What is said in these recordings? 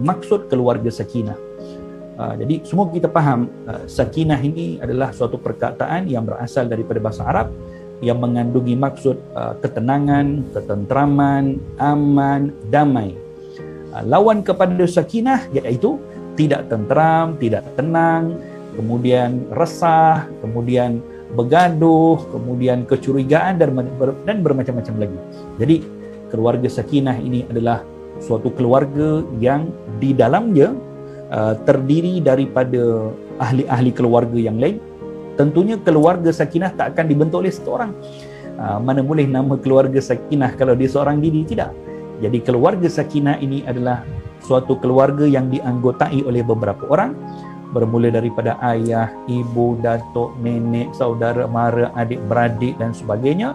maksud keluarga sakinah. Jadi semua kita faham sakinah ini adalah suatu perkataan yang berasal daripada bahasa Arab yang mengandungi maksud ketenangan, ketentraman, aman, damai. Lawan kepada sakinah iaitu tidak tenteram, tidak tenang, kemudian resah, kemudian bergaduh, kemudian kecurigaan dan bermacam-macam lagi. Jadi keluarga sakinah ini adalah suatu keluarga yang di dalamnya terdiri daripada ahli-ahli keluarga yang lain. Tentunya keluarga sakinah tak akan dibentuk oleh satu orang. Mana boleh nama keluarga sakinah kalau dia seorang diri, tidak. Jadi keluarga sakinah ini adalah suatu keluarga yang dianggotai oleh beberapa orang, bermula daripada ayah, ibu, datuk, nenek, saudara, mara, adik, beradik dan sebagainya,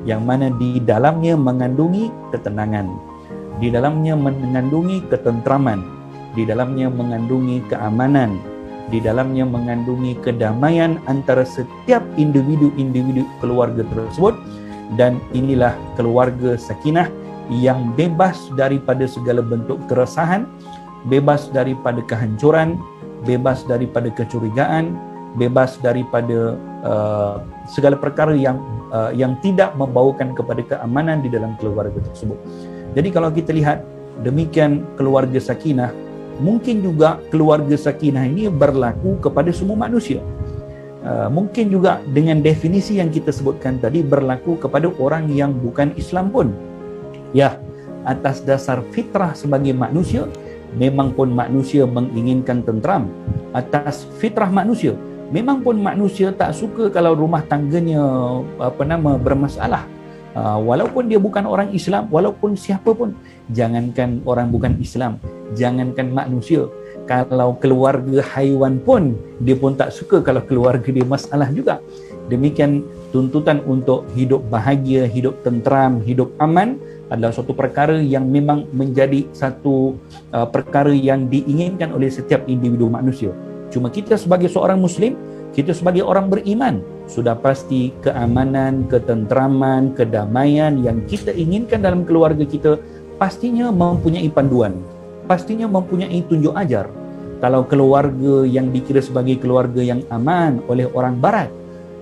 yang mana di dalamnya mengandungi ketenangan, di dalamnya mengandungi ketentraman, di dalamnya mengandungi keamanan, di dalamnya mengandungi kedamaian antara setiap individu-individu keluarga tersebut. Dan inilah keluarga sakinah yang bebas daripada segala bentuk keresahan, bebas daripada kehancuran, bebas daripada kecurigaan, bebas daripada segala perkara yang tidak membawakan kepada keamanan di dalam keluarga tersebut. Jadi kalau kita lihat demikian keluarga sakinah, mungkin juga keluarga sakinah ini berlaku kepada semua manusia. Mungkin juga dengan definisi yang kita sebutkan tadi berlaku kepada orang yang bukan Islam pun. Ya, atas dasar fitrah sebagai manusia, memang pun manusia menginginkan tentram. Atas fitrah manusia, memang pun manusia tak suka kalau rumah tangganya bermasalah. Walaupun dia bukan orang Islam, walaupun siapa pun, jangankan orang bukan Islam, jangankan manusia, kalau keluarga haiwan pun dia pun tak suka kalau keluarga dia masalah juga. Demikian tuntutan untuk hidup bahagia, hidup tentram, hidup aman adalah suatu perkara yang memang menjadi satu perkara yang diinginkan oleh setiap individu manusia. Cuma kita sebagai seorang Muslim, kita sebagai orang beriman, sudah pasti keamanan, ketentraman, kedamaian yang kita inginkan dalam keluarga kita pastinya mempunyai panduan, pastinya mempunyai tunjuk ajar. Kalau keluarga yang dikira sebagai keluarga yang aman oleh orang barat,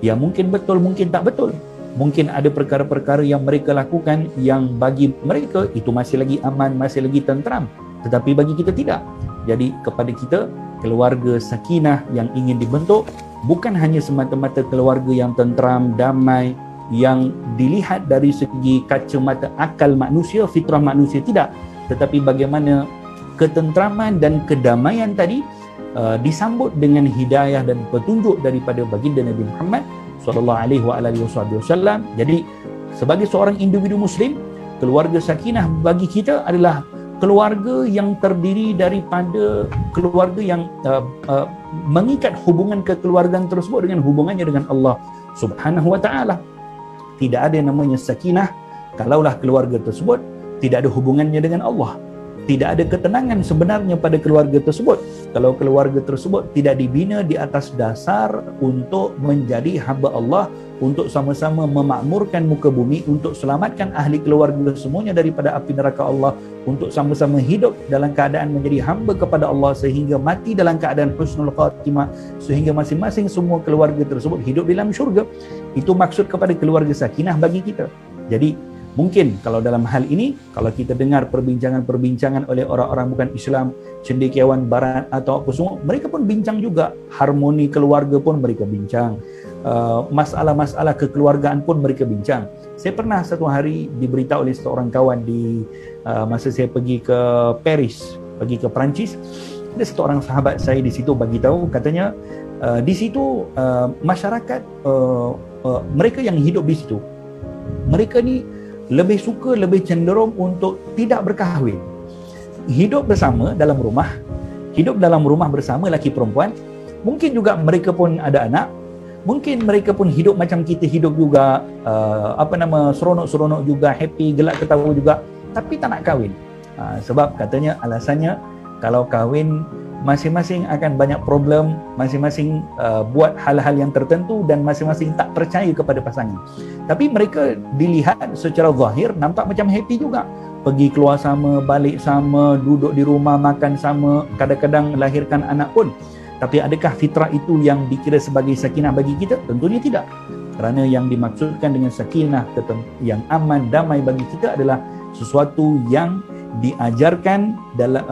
ya mungkin betul, mungkin tak betul. Mungkin ada perkara-perkara yang mereka lakukan yang bagi mereka itu masih lagi aman, masih lagi tentram, tetapi bagi kita tidak. Jadi kepada kita, keluarga sakinah yang ingin dibentuk bukan hanya semata-mata keluarga yang tentram, damai, yang dilihat dari segi kacamata akal manusia, fitrah manusia, tidak. Tetapi bagaimana ketentraman dan kedamaian tadi disambut dengan hidayah dan petunjuk daripada baginda Nabi Muhammad sallallahu alaihi wasallam. Jadi sebagai seorang individu muslim, keluarga sakinah bagi kita adalah keluarga yang terdiri daripada keluarga yang mengikat hubungan kekeluargaan tersebut dengan hubungannya dengan Allah Subhanahu wa taala. Tidak ada yang namanya sakinah kalaulah keluarga tersebut tidak ada hubungannya dengan Allah. Tidak ada ketenangan sebenarnya pada keluarga tersebut kalau keluarga tersebut tidak dibina di atas dasar untuk menjadi hamba Allah, untuk sama-sama memakmurkan muka bumi, untuk selamatkan ahli keluarga semuanya daripada api neraka Allah, untuk sama-sama hidup dalam keadaan menjadi hamba kepada Allah sehingga mati dalam keadaan husnul khatimah, sehingga masing-masing semua keluarga tersebut hidup dalam syurga. Itu maksud kepada keluarga sakinah bagi kita. Jadi mungkin kalau dalam hal ini, kalau kita dengar perbincangan-perbincangan oleh orang-orang bukan Islam, cendekiawan barat atau apa semua, mereka pun bincang juga. Harmoni keluarga pun mereka bincang. Masalah-masalah kekeluargaan pun mereka bincang. Saya pernah satu hari diberitahu oleh seorang kawan di masa saya pergi ke Paris, pergi ke Perancis, ada satu orang sahabat saya di situ bagi tahu, katanya di situ masyarakat mereka yang hidup di situ, mereka ni lebih suka, lebih cenderung untuk tidak berkahwin. Hidup bersama dalam rumah, hidup dalam rumah bersama laki perempuan. Mungkin juga mereka pun ada anak. Mungkin mereka pun hidup macam kita hidup juga, seronok-seronok juga, happy, gelak ketawa juga, tapi tak nak kahwin. Sebab katanya alasannya kalau kahwin masing-masing akan banyak problem, masing-masing buat hal-hal yang tertentu dan masing-masing tak percaya kepada pasangan. Tapi mereka dilihat secara zahir nampak macam happy juga. pergi keluar sama, balik sama, duduk di rumah makan sama, kadang-kadang melahirkan anak pun. Tapi adakah fitrah itu yang dikira sebagai sakinah bagi kita? Tentunya tidak. Kerana yang dimaksudkan dengan sakinah yang aman, damai bagi kita adalah sesuatu yang diajarkan dalam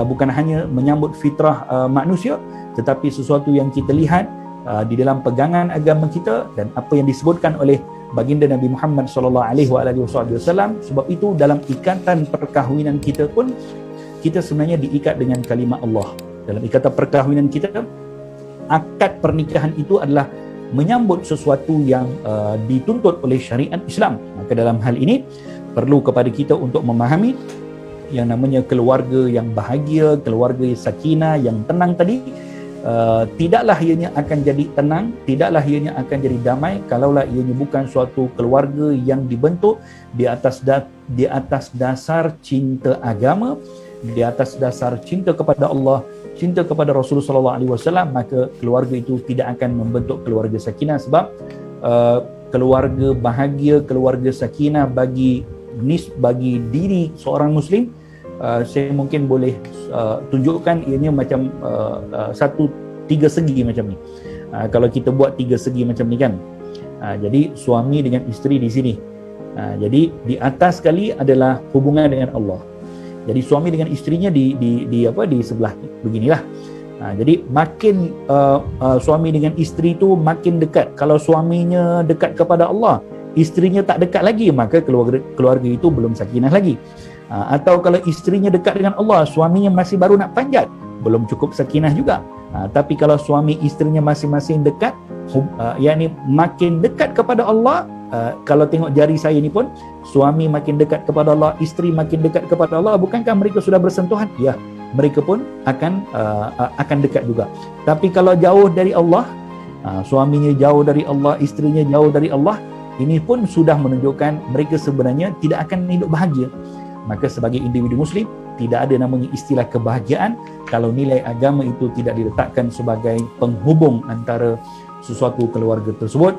bukan hanya menyambut fitrah manusia, tetapi sesuatu yang kita lihat di dalam pegangan agama kita dan apa yang disebutkan oleh baginda Nabi Muhammad sallallahu alaihi wasallam. Sebab itu dalam ikatan perkahwinan kita pun kita sebenarnya diikat dengan kalimah Allah. Dalam ikatan perkahwinan kita, akad pernikahan itu adalah menyambut sesuatu yang dituntut oleh syariat Islam. Maka dalam hal ini perlu kepada kita untuk memahami yang namanya keluarga yang bahagia, keluarga yang sakinah, yang tenang tadi, tidaklah ianya akan jadi tenang, tidaklah ianya akan jadi damai kalaulah ianya bukan suatu keluarga yang dibentuk di atas dasar cinta agama, di atas dasar cinta kepada Allah, cinta kepada Rasulullah SAW. Maka keluarga itu tidak akan membentuk keluarga sakinah. Sebab keluarga bahagia, keluarga sakinah bagi diri seorang Muslim, saya mungkin boleh tunjukkan ianya macam tiga segi macam ni. Kalau kita buat tiga segi macam ni kan, jadi suami dengan isteri di sini, jadi di atas sekali adalah hubungan dengan Allah. Jadi suami dengan isterinya di sebelah beginilah. Jadi makin suami dengan isteri itu makin dekat. Kalau suaminya dekat kepada Allah, isterinya tak dekat lagi, maka keluarga itu belum sakinah lagi. Atau kalau isterinya dekat dengan Allah, suaminya masih baru nak panjat, belum cukup sakinah juga. Tapi kalau suami isterinya masing-masing dekat, yakni makin dekat kepada Allah, kalau tengok jari saya ni pun, suami makin dekat kepada Allah, isteri makin dekat kepada Allah, bukankah mereka sudah bersentuhan? Ya, mereka pun akan dekat juga. Tapi kalau jauh dari Allah, suaminya jauh dari Allah, isterinya jauh dari Allah, ini pun sudah menunjukkan mereka sebenarnya tidak akan hidup bahagia. Maka sebagai individu Muslim, tidak ada namanya istilah kebahagiaan kalau nilai agama itu tidak diletakkan sebagai penghubung antara sesuatu keluarga tersebut.